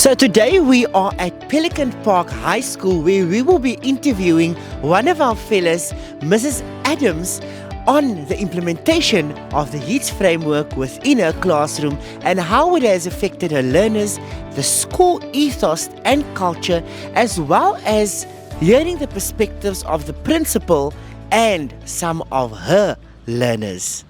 So today we are at Pelican Park High School where we will be interviewing one of our fellows, Mrs. Adams, on the implementation of the HITS framework within her classroom and how it has affected her learners, the school ethos and culture, as well as hearing the perspectives of the principal and some of her learners.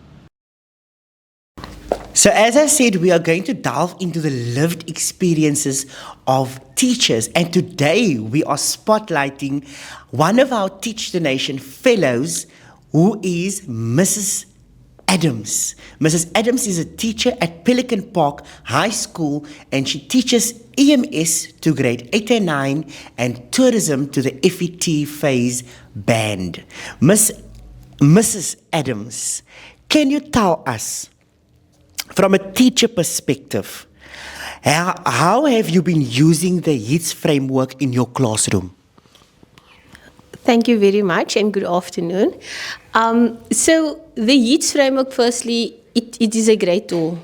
So as I said, we are going to delve into the lived experiences of teachers, and today we are spotlighting one of our Teach the Nation fellows, who is Mrs. Adams. Mrs. Adams is a teacher at Pelican Park High School, and she teaches EMS to grade 8 and 9 and tourism to the FET phase band. Mrs. Adams, can you tell us, from a teacher perspective, how have you been using the HITS framework in your classroom? Thank you very much and good afternoon. So the HITS framework, firstly, it is a great tool.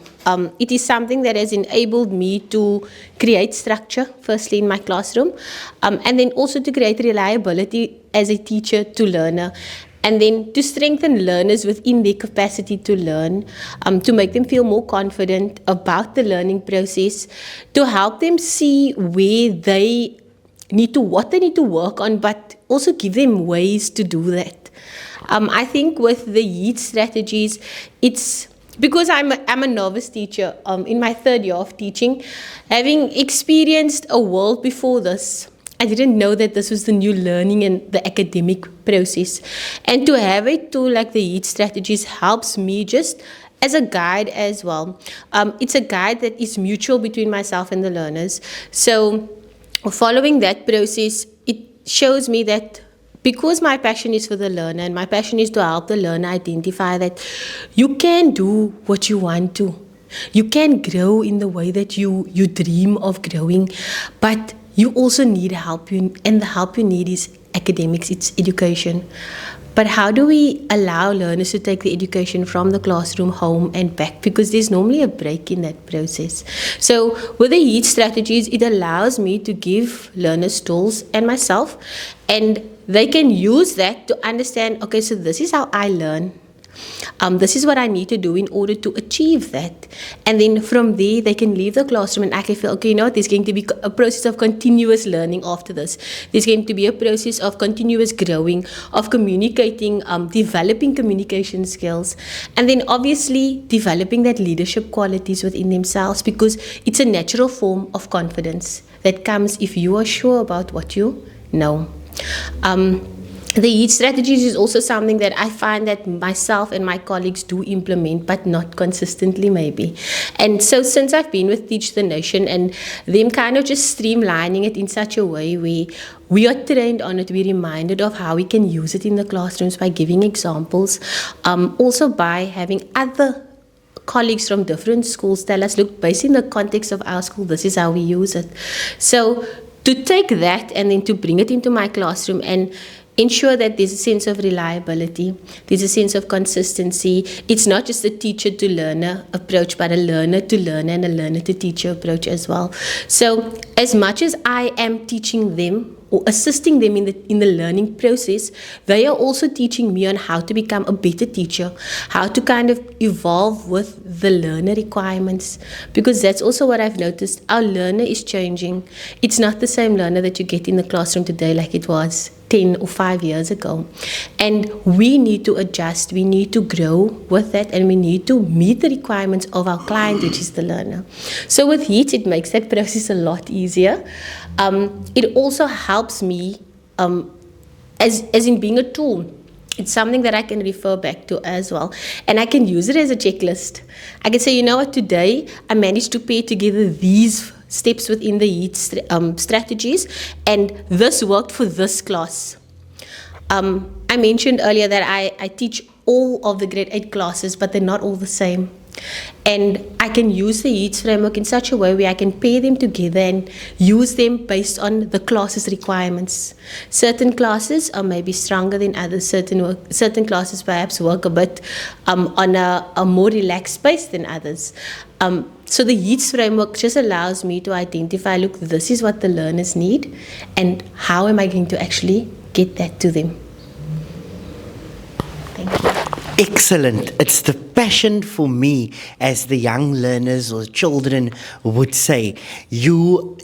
It is something that has enabled me to create structure, firstly in my classroom, and then also to create reliability as a teacher to learner. And then to strengthen learners within their capacity to learn, to make them feel more confident about the learning process, to help them see where they need to, what they need to work on, but also give them ways to do that. I think with the HITS strategies, it's because I'm a novice teacher in my third year of teaching, having experienced a world before this. I didn't know that this was the new learning and the academic process. And to have a tool like the HITS strategies helps me just as a guide as well. It's a guide that is mutual between myself and the learners. So following that process, it shows me that because my passion is for the learner and my passion is to help the learner identify that you can do what you want to. You can grow in the way that you dream of growing, but you also need help, and the help you need is academics, it's education. But how do we allow learners to take the education from the classroom home and back? Because there's normally a break in that process. So with the HITS strategies, it allows me to give learners tools and myself, and they can use that to understand, okay, so this is how I learn. This is what I need to do in order to achieve that. And then from there, they can leave the classroom and actually feel, okay, you know what, there's going to be a process of continuous learning after this. There's going to be a process of continuous growing, of communicating, developing communication skills, and then obviously developing that leadership qualities within themselves, because it's a natural form of confidence that comes if you are sure about what you know. The HITS strategies is also something that I find that myself and my colleagues do implement, but not consistently maybe. And so since I've been with Teach the Nation and them kind of just streamlining it in such a way where we are trained on it, we're reminded of how we can use it in the classrooms by giving examples, also by having other colleagues from different schools tell us, look, based in the context of our school, this is how we use it. So to take that and then to bring it into my classroom and ensure that there's a sense of reliability, there's a sense of consistency. It's not just a teacher to learner approach, but a learner to learner and a learner to teacher approach as well. So as much as I am teaching them or assisting them in the learning process, they are also teaching me on how to become a better teacher, how to kind of evolve with the learner requirements, because that's also what I've noticed. Our learner is changing. It's not the same learner that you get in the classroom today like it was 10 or 5 years ago. And we need to adjust, we need to grow with that, and we need to meet the requirements of our client, which is the learner. So with HITS, it makes that process a lot easier. It also helps me as in being a tool. It's something that I can refer back to as well. And I can use it as a checklist. I can say, you know what, today I managed to pair together these steps within the HITS strategies, and this worked for this class. I mentioned earlier that I teach all of the grade 8 classes, but they're not all the same. And I can use the HITS framework in such a way where I can pair them together and use them based on the class's requirements. Certain classes are maybe stronger than others. Certain classes perhaps work a bit on a more relaxed pace than others. So the HITS framework just allows me to identify, look, this is what the learners need, and how am I going to actually get that to them? Thank you. Excellent. It's the passion for me, as the young learners or children would say. You've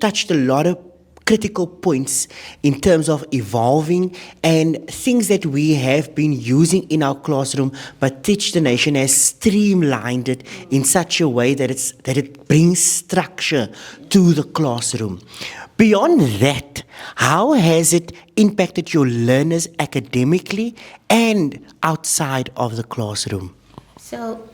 touched a lot of critical points in terms of evolving and things that we have been using in our classroom, but Teach the Nation has streamlined it in such a way that it brings structure to the classroom. Beyond that, how has it impacted your learners academically and outside of the classroom? So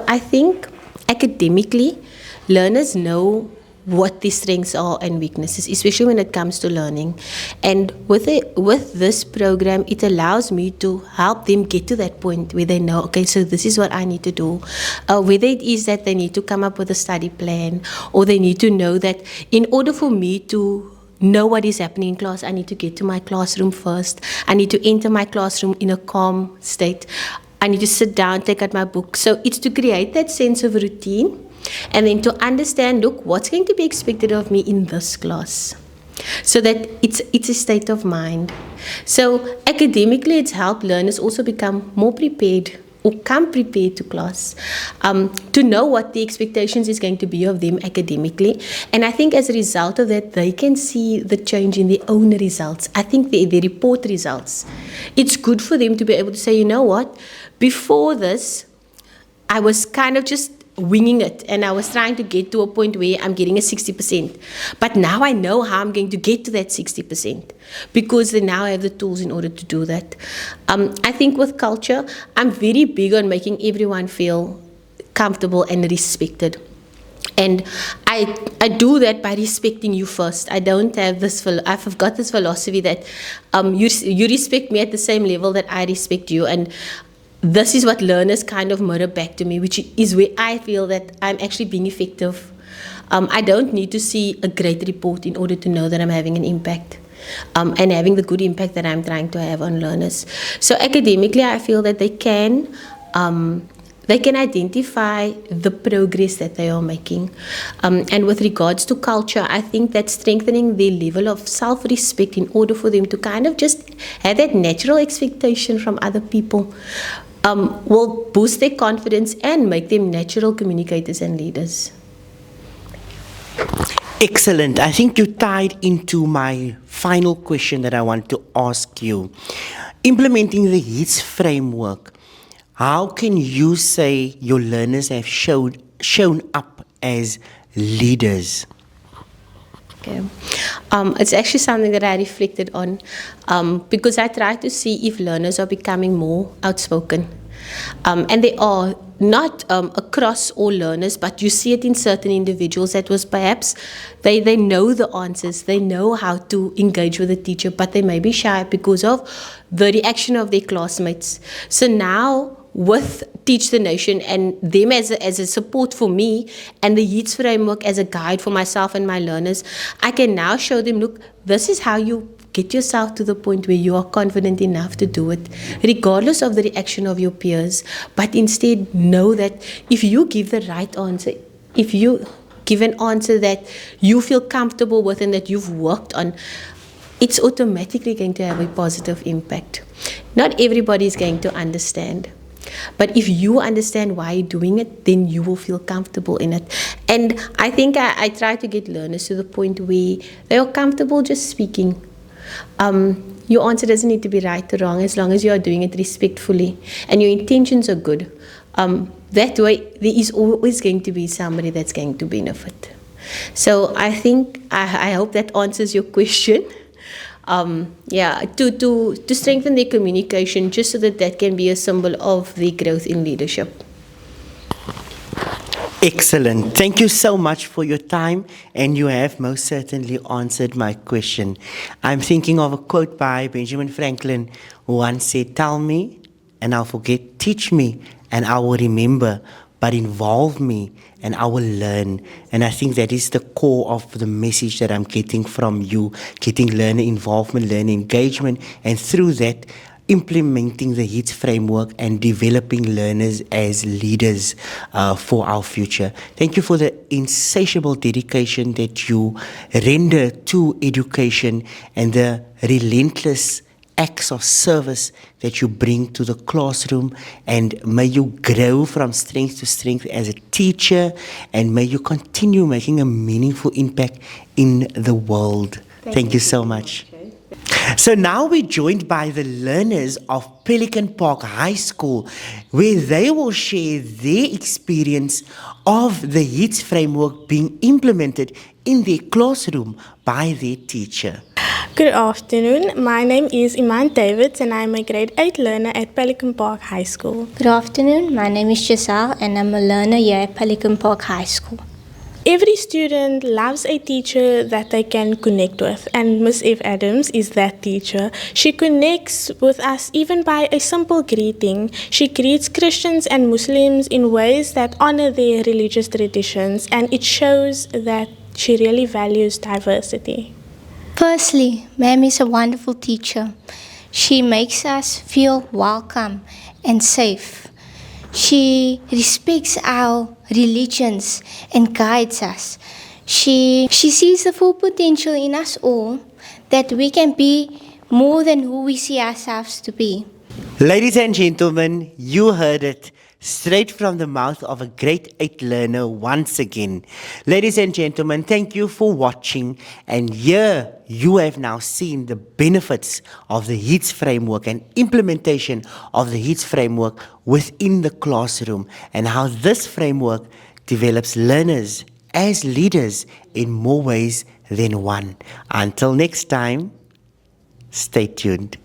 I think academically, learners know what their strengths are and weaknesses, especially when it comes to learning. And with this program, it allows me to help them get to that point where they know, okay, so this is what I need to do. Whether it is that they need to come up with a study plan, or they need to know that in order for me to know what is happening in class, I need to get to my classroom first. I need to enter my classroom in a calm state. I need to sit down, take out my book. So it's to create that sense of routine, and then to understand, look, what's going to be expected of me in this class, so that it's a state of mind. So academically, it's helped learners also become more prepared, or come prepared to class, to know what the expectations is going to be of them academically. And I think as a result of that, they can see the change in their own results. I think the report results, it's good for them to be able to say, you know what, before this, I was kind of just winging it, and I was trying to get to a point where I'm getting a 60%. But now I know how I'm going to get to that 60%, because they now have the tools in order to do that. I think with culture, I'm very big on making everyone feel comfortable and respected. And I do that by respecting you first. I don't have this, I've got this philosophy that you respect me at the same level that I respect you. And this is what learners kind of mirror back to me, which is where I feel that I'm actually being effective. I don't need to see a great report in order to know that I'm having an impact, and having the good impact that I'm trying to have on learners. So academically, I feel that they can identify the progress that they are making. And with regards to culture, I think that strengthening their level of self-respect in order for them to kind of just have that natural expectation from other people will boost their confidence and make them natural communicators and leaders. Excellent. I think you tied into my final question that I want to ask you. Implementing the HITS framework, how can you say your learners have shown up as leaders? Okay. It's actually something that I reflected on, because I try to see if learners are becoming more outspoken. And they are not across all learners, but you see it in certain individuals that was perhaps they know the answers, they know how to engage with the teacher, but they may be shy because of the reaction of their classmates. So now, with Teach the Nation and them as a support for me, and the HITS framework as a guide for myself and my learners, I can now show them, look, this is how you get yourself to the point where you are confident enough to do it, regardless of the reaction of your peers. But instead, know that if you give the right answer, if you give an answer that you feel comfortable with and that you've worked on, it's automatically going to have a positive impact. Not everybody is going to understand. But if you understand why you're doing it, then you will feel comfortable in it. And I think I try to get learners to the point where they are comfortable just speaking. Your answer doesn't need to be right or wrong, as long as you are doing it respectfully and your intentions are good. That way, there is always going to be somebody that's going to benefit. So I think, I hope that answers your question. To strengthen their communication, just so that can be a symbol of their growth in leadership. Excellent. Thank you so much for your time, and you have most certainly answered my question. I'm thinking of a quote by Benjamin Franklin, who once said, "Tell me, and I'll forget. Teach me, and I will remember. But involve me, and I will learn." And I think that is the core of the message that I'm getting from you, getting learner involvement, learner engagement, and through that, implementing the HITS framework and developing learners as leaders for our future. Thank you for the insatiable dedication that you render to education and the relentless acts of service that you bring to the classroom, and may you grow from strength to strength as a teacher, and may you continue making a meaningful impact in the world. Thank you so much. So now we're joined by the learners of Pelican Park High School, where they will share their experience of the HITS framework being implemented in their classroom by their teacher. Good afternoon. My name is Iman Davids and I'm a grade 8 learner at Pelican Park High School. Good afternoon. My name is Giselle and I'm a learner here at Pelican Park High School. Every student loves a teacher that they can connect with, and Miss F. Adams is that teacher. She connects with us even by a simple greeting. She greets Christians and Muslims in ways that honor their religious traditions, and it shows that she really values diversity. Firstly, Ma'am is a wonderful teacher. She makes us feel welcome and safe. She respects our religions and guides us. She sees the full potential in us all, that we can be more than who we see ourselves to be. Ladies and gentlemen, you heard it straight from the mouth of a grade 8 learner once again. Ladies and gentlemen, thank you for watching, and here you have now seen the benefits of the HITS framework and implementation of the HITS framework within the classroom, and how this framework develops learners as leaders in more ways than one. Until next time, stay tuned.